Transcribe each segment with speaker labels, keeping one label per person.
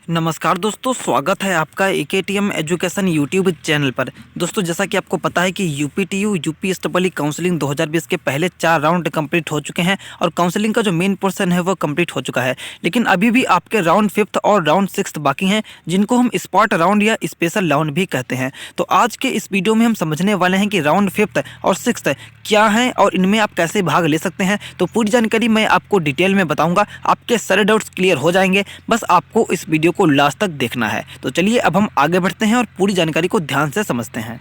Speaker 1: नमस्कार दोस्तों, स्वागत है आपका एकेटीएम एजुकेशन यूट्यूब चैनल पर। दोस्तों, जैसा कि आपको पता है कि यूपीटीयू यूपीएसडब्ल्यूई काउंसलिंग 2020 के पहले 4 राउंड कंप्लीट हो चुके हैं और काउंसलिंग का जो मेन पोर्शन है वो कंप्लीट हो चुका है। लेकिन अभी भी आपके राउंड 5th और राउंड 6th बाकी हैं, जिनको हम स्पॉट राउंड या स्पेशल राउंड भी कहते हैं। तो आज के इस वीडियो में हम समझने वाले हैं कि राउंड 5th और 6th क्या है और इनमें आप कैसे भाग ले सकते हैं। तो पूरी जानकारी मैं आपको डिटेल में बताऊंगा, आपके सारे डाउट्स क्लियर हो जाएंगे। बस आपको इस वीडियो को लास्ट तक देखना है। तो चलिए अब हम आगे बढ़ते हैं और पूरी जानकारी को ध्यान से समझते हैं।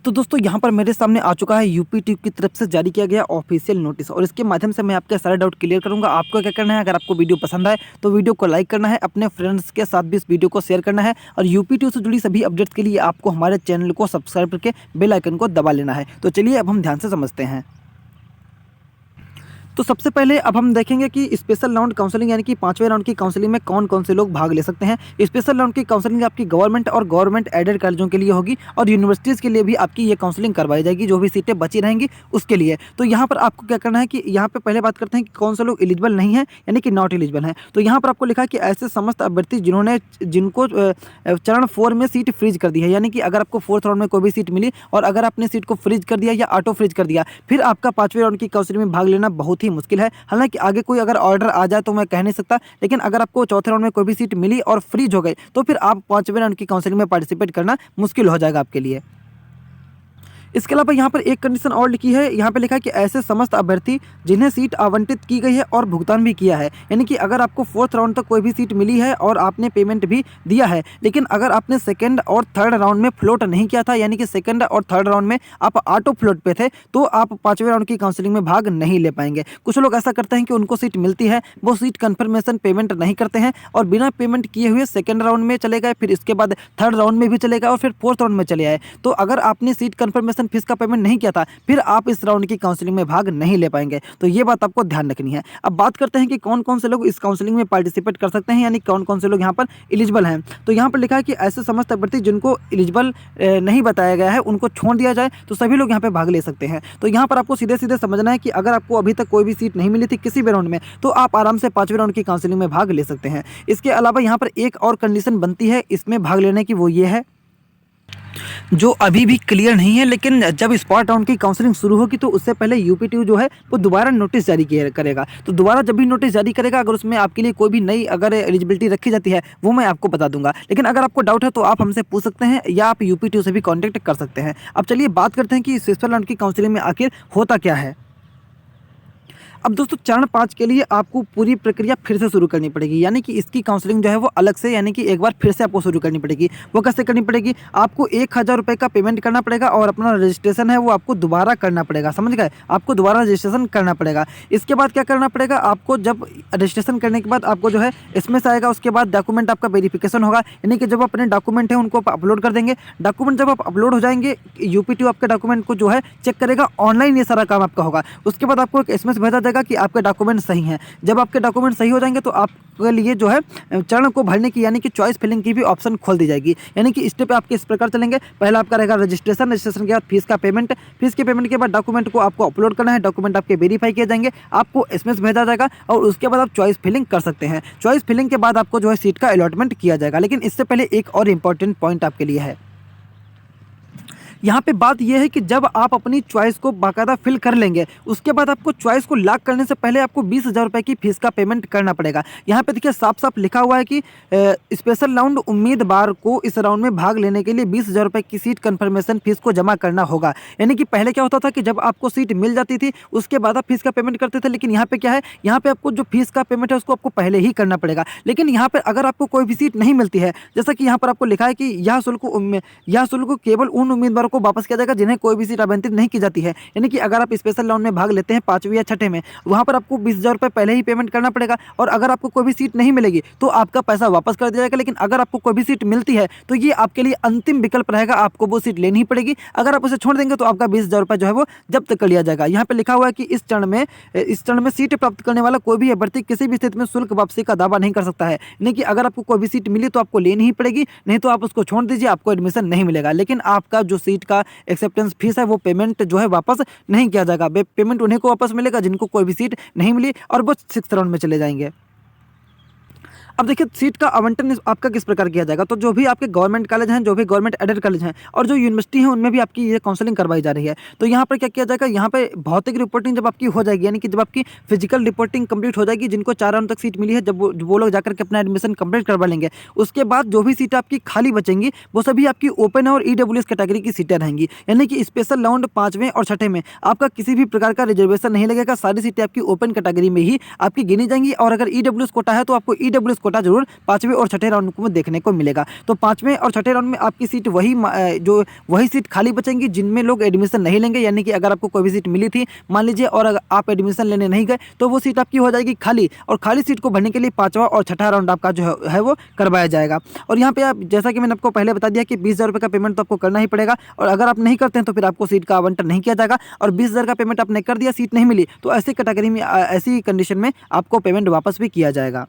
Speaker 1: तो दोस्तों, यहाँ पर मेरे सामने आ चुका है यूपीटीयू की तरफ से जारी किया गया ऑफिशियल नोटिस और इसके माध्यम से मैं आपके सारे डाउट क्लियर करूंगा। आपको क्या करना है, अगर आपको वीडियो पसंद आए तो वीडियो को लाइक करना है, अपने फ्रेंड्स के साथ भी इस वीडियो को शेयर करना है और यूपीटीयू से जुड़ी सभी अपडेट्स के लिए आपको हमारे चैनल को सब्सक्राइब करके बेल आइकन को दबा लेना है। तो चलिए अब हम ध्यान से समझते हैं। तो सबसे पहले अब हम देखेंगे कि स्पेशल राउंड काउंसलिंग यानी कि 5वें राउंड की काउंसलिंग में कौन कौन से लोग भाग ले सकते हैं। स्पेशल राउंड की काउंसलिंग आपकी गवर्नमेंट और गवर्नमेंट एडेड कॉलेजों के लिए होगी और यूनिवर्सिटीज़ के लिए भी आपकी ये काउंसलिंग करवाई जाएगी, जो भी सीटें बची रहेंगी उसके लिए। तो यहाँ पर आपको क्या करना है कि यहाँ पर पहले बात करते हैं कि कौन से लोग एलिजिबल नहीं है यानी कि नॉट एलिजिबल हैं। तो यहाँ पर आपको लिखा है कि ऐसे समस्त अभ्यर्थी जिनको चरण 4 में सीट फ्रीज कर दी है, यानी कि अगर आपको 4th राउंड में कोई भी सीट मिली और अगर आपने सीट को फ्रीज कर दिया या ऑटो फ्रीज कर दिया, फिर आपका 5वें राउंड की काउंसलिंग में भाग लेना बहुत ही मुश्किल है। हालांकि आगे कोई अगर ऑर्डर आ जाए तो मैं कह नहीं सकता, लेकिन अगर आपको 4th राउंड में कोई भी सीट मिली और फ्रीज हो गई तो फिर आप 5वें राउंड की काउंसलिंग में पार्टिसिपेट करना मुश्किल हो जाएगा आपके लिए। इसके अलावा यहाँ पर एक कंडीशन और लिखी है, यहाँ पे लिखा है कि ऐसे समस्त अभ्यर्थी जिन्हें सीट आवंटित की गई है और भुगतान भी किया है, यानी कि अगर आपको 4th राउंड तक कोई भी सीट मिली है और आपने पेमेंट भी दिया है, लेकिन अगर आपने 2nd और 3rd राउंड में फ्लोट नहीं किया था, यानी कि 2nd और 3rd राउंड में आप ऑटो फ्लोट पे थे, तो आप 5वें राउंड की काउंसलिंग में भाग नहीं ले पाएंगे। कुछ लोग ऐसा करते हैं कि उनको सीट मिलती है, वो सीट कन्फर्मेशन पेमेंट नहीं करते हैं और बिना पेमेंट किए हुए 2nd राउंड में चले गए, फिर इसके बाद 3rd राउंड में भी चले गए और फिर 4th राउंड में चले आए। तो अगर आपने सीट कन्फर्मेशन फीस का पेमेंट नहीं किया था, फिर आप इस राउंड की काउंसलिंग में भाग नहीं ले पाएंगे। तो ये बात आपको ध्यान रखनी है। अब बात करते हैं कि कौन कौन से लोग इस काउंसलिंग में पार्टिसिपेट कर सकते हैं, यानी कौन कौन से लोग यहाँ पर एलिजिबल हैं। तो यहाँ पर लिखा है कि ऐसे समस्त अभ्यर्थी जिनको एलिजिबल नहीं बताया गया है उनको छोड़ दिया जाए, तो सभी लोग यहाँ पे भाग ले सकते हैं। तो यहाँ पर आपको सीधे सीधे समझना है कि अगर आपको अभी तक कोई भी सीट नहीं मिली थी किसी भी राउंड में, तो आप आराम से 5वें राउंड की काउंसलिंग में भाग ले सकते हैं। इसके अलावा यहाँ पर एक और कंडीशन बनती है इसमें भाग लेने की, वो ये है जो अभी भी क्लियर नहीं है, लेकिन जब स्पॉट राउंड की काउंसलिंग शुरू होगी तो उससे पहले यूपीटीयू जो है वो दोबारा नोटिस जारी करेगा। तो दोबारा जब भी नोटिस जारी करेगा, अगर उसमें आपके लिए कोई भी नई अगर एलिजिबिलिटी रखी जाती है वो मैं आपको बता दूंगा। लेकिन अगर आपको डाउट है तो आप हमसे पूछ सकते हैं या आप यूपीटीयू से भी कॉन्टैक्ट कर सकते हैं। अब चलिए बात करते हैं कि स्पेशल राउंड की काउंसलिंग में आखिर होता क्या है। अब दोस्तों, चरण 5 के लिए आपको पूरी प्रक्रिया फिर से शुरू करनी पड़ेगी, यानी कि इसकी काउंसलिंग जो है वो अलग से, यानी कि एक बार फिर से आपको शुरू करनी पड़ेगी। वो कैसे करनी पड़ेगी, आपको 1000 रुपये का पेमेंट करना पड़ेगा और अपना रजिस्ट्रेशन है वो आपको दोबारा करना पड़ेगा। समझ गए, आपको दोबारा रजिस्ट्रेशन करना पड़ेगा। इसके बाद क्या करना पड़ेगा, आपको जब रजिस्ट्रेशन करने के बाद आपको जो है एसएमएस आएगा, उसके बाद डॉक्यूमेंट आपका वेरिफिकेशन होगा, यानी कि जब अपने डॉक्यूमेंट है उनको अपलोड कर देंगे। डॉक्यूमेंट जब आप अपलोड हो जाएंगे, यूपीटीयू आपके डॉक्यूमेंट को जो है चेक करेगा, ऑनलाइन ये सारा काम आपका होगा। उसके बाद आपको एक एसएमएस भेजा जाएगा कि आपके डॉक्यूमेंट सही हैं। जब आपके डॉक्यूमेंट सही हो जाएंगे तो आपके लिए जो है चरण को भरने की, यानी कि चॉइस फिलिंग की भी ऑप्शन खोल दी जाएगी। यानी कि स्टेप आपके इस प्रकार चलेंगे। पहला आपका रहेगा रजिस्ट्रेशन के बाद फीस का पेमेंट, फीस के पेमेंट के बाद डॉक्यूमेंट को आपको अपलोड करना है, डॉक्यूमेंट आपके वेरीफाई किए जाएंगे, आपको एसएमएस भेजा जाएगा और उसके बाद आप चॉइस फिलिंग कर सकते हैं। चॉइस फिलिंग के बाद आपको जो है सीट का अलॉटमेंट किया जाएगा। लेकिन इससे पहले एक और इंपॉर्टेंट पॉइंट आपके लिए है। यहाँ पे बात यह है कि जब आप अपनी चॉइस को बाकायदा फिल कर लेंगे, उसके बाद आपको चॉइस को लॉक करने से पहले आपको 20,000 रुपये की फीस का पेमेंट करना पड़ेगा। यहाँ पे देखिए साफ साफ लिखा हुआ है कि स्पेशल राउंड उम्मीदवार को इस राउंड में भाग लेने के लिए 20,000 रुपये की सीट कन्फर्मेशन फीस को जमा करना होगा। यानी कि पहले क्या होता था कि जब आपको सीट मिल जाती थी उसके बाद आप फीस का पेमेंट करते थे, लेकिन यहाँ पे क्या है, यहाँ पे आपको जो फीस का पेमेंट है उसको आपको पहले ही करना पड़ेगा। लेकिन यहाँ पर अगर आपको कोई भी सीट नहीं मिलती है, जैसा कि यहाँ पर आपको लिखा है कि यह शुल्क केवल उन उम्मीदवारों को वापस किया जाएगा जिन्हें कोई भी सीट आवंटित नहीं की जाती है। यानी कि अगर आप स्पेशल राउंड में भाग लेते हैं 5वें या 6ठे में, वहां पर आपको 20,000 रुपये पहले ही पेमेंट करना पड़ेगा और अगर आपको कोई भी सीट नहीं मिलेगी तो आपका पैसा वापस कर दिया जाएगा। लेकिन अगर आपको कोई भी सीट मिलती है तो ये आपके लिए अंतिम विकल्प रहेगा, आपको वो सीट लेनी ही पड़ेगी। अगर आप उसे छोड़ देंगे तो आपका 20,000 रुपये जो है वो जब्त कर लिया जाएगा। यहाँ पे लिखा हुआ है कि इस चरण में सीट प्राप्त करने वाला कोई भी अभ्यर्थी किसी भी स्थिति में शुल्क वापसी का दावा नहीं कर सकता है। यानी कि अगर आपको कोई भी सीट मिली तो आपको लेनी ही पड़ेगी, नहीं तो आप उसको छोड़ दीजिए, आपको एडमिशन नहीं मिलेगा। लेकिन आपका जो सीट का एक्सेप्टेंस फीस है वो पेमेंट जो है वापस नहीं किया जाएगा। पेमेंट उन्हें को वापस मिलेगा जिनको कोई भी सीट नहीं मिली और वो 6th राउंड में चले जाएंगे। अब देखिए सीट का आवंटन आपका किस प्रकार किया जाएगा, तो जो भी आपके गवर्नमेंट कॉलेज हैं, जो भी गवर्नमेंट एडेड कॉलेज हैं और जो यूनिवर्सिटी है उनमें भी आपकी ये काउंसलिंग करवाई जा रही है। तो यहाँ पर क्या किया जाएगा, यहाँ पे भौतिक रिपोर्टिंग जब आपकी हो जाएगी, यानी कि जब आपकी फिजिकल रिपोर्टिंग कंप्लीट हो जाएगी, जिनको 4 राउंड तक सीट मिली है, जब वो लोग जाकर के अपना एडमिशन कंप्लीट करवा लेंगे, उसके बाद जो भी सीट आपकी खाली बचेंगी वो सभी आपकी ओपन और ईडब्ल्यूएस कैटेगरी की सीटें रहेंगी। यानी कि स्पेशल राउंड 5वें और 6ठे में आपका किसी भी प्रकार का रिजर्वेशन नहीं लगेगा, सारी सीटें आपकी ओपन कैटेगरी में ही आपकी गिनी जाएंगी। और अगर ईडब्ल्यूएस कोटा है तो आपको ईडब्ल्यूएस कोटा जरूर 5वें और 6ठे राउंड में देखने को मिलेगा। तो 5वें और 6ठे राउंड में आपकी सीट वही सीट खाली बचेंगी जिनमें लोग एडमिशन नहीं लेंगे। यानी कि अगर आपको कोई भी सीट मिली थी मान लीजिए और अगर आप एडमिशन लेने नहीं गए तो वो सीट आपकी हो जाएगी खाली, और खाली सीट को भरने के लिए 5वां और 6ठा राउंड आपका जो है वो करवाया जाएगा। और यहाँ पे आप जैसा कि मैंने आपको पहले बता दिया कि 20,000 रुपये का पेमेंट तो आपको करना ही पड़ेगा, और अगर आप नहीं करते हैं तो फिर आपको सीट का आवंटन नहीं किया जाएगा। और 20,000 का पेमेंट आपने कर दिया, सीट नहीं मिली, तो ऐसी कैटेगरी में ऐसी कंडीशन में आपको पेमेंट वापस भी किया जाएगा।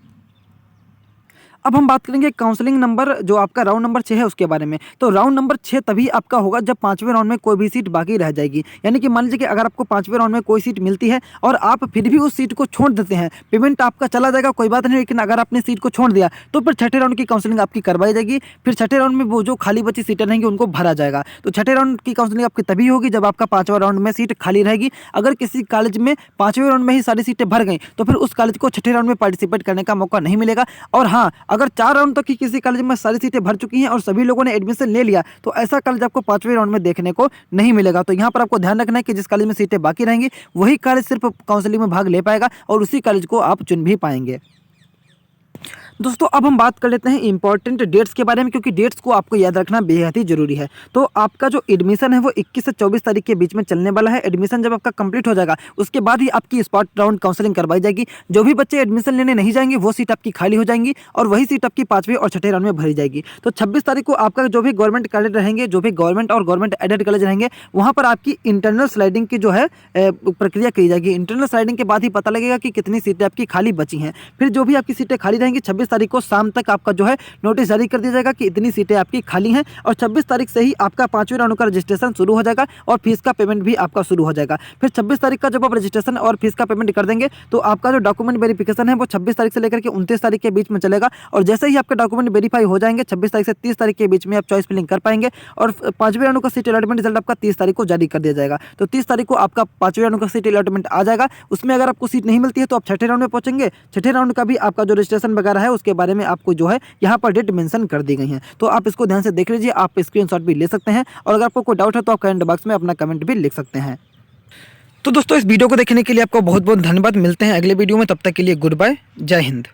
Speaker 1: अब हम बात करेंगे काउंसलिंग नंबर जो आपका राउंड नंबर 6 है उसके बारे में। तो राउंड नंबर 6 तभी आपका होगा जब 5वें राउंड में कोई भी सीट बाकी रह जाएगी। यानी कि मान लीजिए कि अगर आपको 5वें राउंड में कोई सीट मिलती है और आप फिर भी उस सीट को छोड़ देते हैं, पेमेंट आपका चला जाएगा कोई बात नहीं, लेकिन अगर आपने सीट को छोड़ दिया तो फिर 6ठे राउंड की काउंसलिंग आपकी करवाई जाएगी। फिर 6ठे राउंड में वो जो खाली बची सीटें रहेंगी उनको भरा जाएगा। तो 6ठे राउंड की काउंसलिंग आपकी तभी होगी जब आपका 5वां राउंड में सीट खाली रहेगी। अगर किसी कॉलेज में 5वें राउंड में ही सारी सीटें भर गई तो फिर उस कॉलेज को 6ठे राउंड में पार्टिसिपेट करने का मौका नहीं मिलेगा। और हाँ, अगर 4 राउंड तक किसी कॉलेज में सारी सीटें भर चुकी हैं और सभी लोगों ने एडमिशन ले लिया तो ऐसा कॉलेज आपको 5वें राउंड में देखने को नहीं मिलेगा। तो यहाँ पर आपको ध्यान रखना है कि जिस कॉलेज में सीटें बाकी रहेंगी वही कॉलेज सिर्फ काउंसलिंग में भाग ले पाएगा और उसी कॉलेज को आप चुन भी पाएंगे। दोस्तों अब हम बात कर लेते हैं इंपॉर्टेंट डेट्स के बारे में, क्योंकि डेट्स को आपको याद रखना बेहद ही जरूरी है। तो आपका जो एडमिशन है वो 21 से 24 तारीख के बीच में चलने वाला है। एडमिशन जब आपका कंप्लीट हो जाएगा उसके बाद ही आपकी स्पॉट राउंड काउंसलिंग करवाई जाएगी। जो भी बच्चे एडमिशन लेने नहीं जाएंगे वो सीट आपकी खाली हो जाएंगी और वही सीट आपकी 5वें और 6ठे राउंड में भरी जाएगी। तो 26 तारीख को आपका जो भी गवर्नमेंट कॉलेज रहेंगे, जो भी गवर्नमेंट और गवर्नमेंट एडेड कॉलेज रहेंगे, वहाँ पर आपकी इंटरनल स्लाइडिंग की जो है प्रक्रिया की जाएगी। इंटरनल स्लाइडिंग के बाद ही पता लगेगा कि कितनी सीटें आपकी खाली बची हैं। फिर जो भी आपकी सीटें खाली रहेंगी 26 तारीख को शाम तक आपका जो है नोटिस जारी कर दिया जाएगा कि इतनी सीटें आपकी खाली हैं। और 26 तारीख से ही आपका 5वें राउंड का रजिस्ट्रेशन शुरू हो जाएगा और फीस का पेमेंट भी आपका शुरू हो जाएगा। फिर 26 तारीख का जब आप रजिस्ट्रेशन और फीस का पेमेंट कर देंगे तो आपका जो डॉक्यूमेंट वेरिफिकेशन है वो 26 तारीख से लेकर के 29 तारीख के बीच में चलेगा। और जैसे ही आपके डॉक्यूमेंट वेरीफाई हो जाएंगे 26 तारीख से 30 तारीख के बीच में आप चॉइस फिलिंग कर पाएंगे और 5वें राउंड का सीट अलॉटमेंट रिजल्ट आपका 30 तारीख को जारी कर दिया जाएगा। तो 30 तारीख को आपका 5वें राउंड का सीट अलॉटमेंट आ जाएगा। उसमें अगर आपको सीट नहीं मिलती है तो आप 6ठे राउंड में पहुंचेंगे। 6ठे राउंड का भी आपका जो रजिस्ट्रेशन वगैरह है उसके बारे में आपको जो है यहाँ पर डेट मेंशन कर दी गई है। तो आप इसको ध्यान से देख लीजिए, आप स्क्रीनशॉट भी ले सकते हैं और अगर आपको कोई डाउट है तो आप कमेंट बॉक्स में अपना कमेंट भी लिख सकते हैं। तो दोस्तों इस वीडियो को देखने के लिए आपको बहुत बहुत धन्यवाद। मिलते हैं अगले वीडियो में, तब तक के लिए गुड बाय, जय हिंद।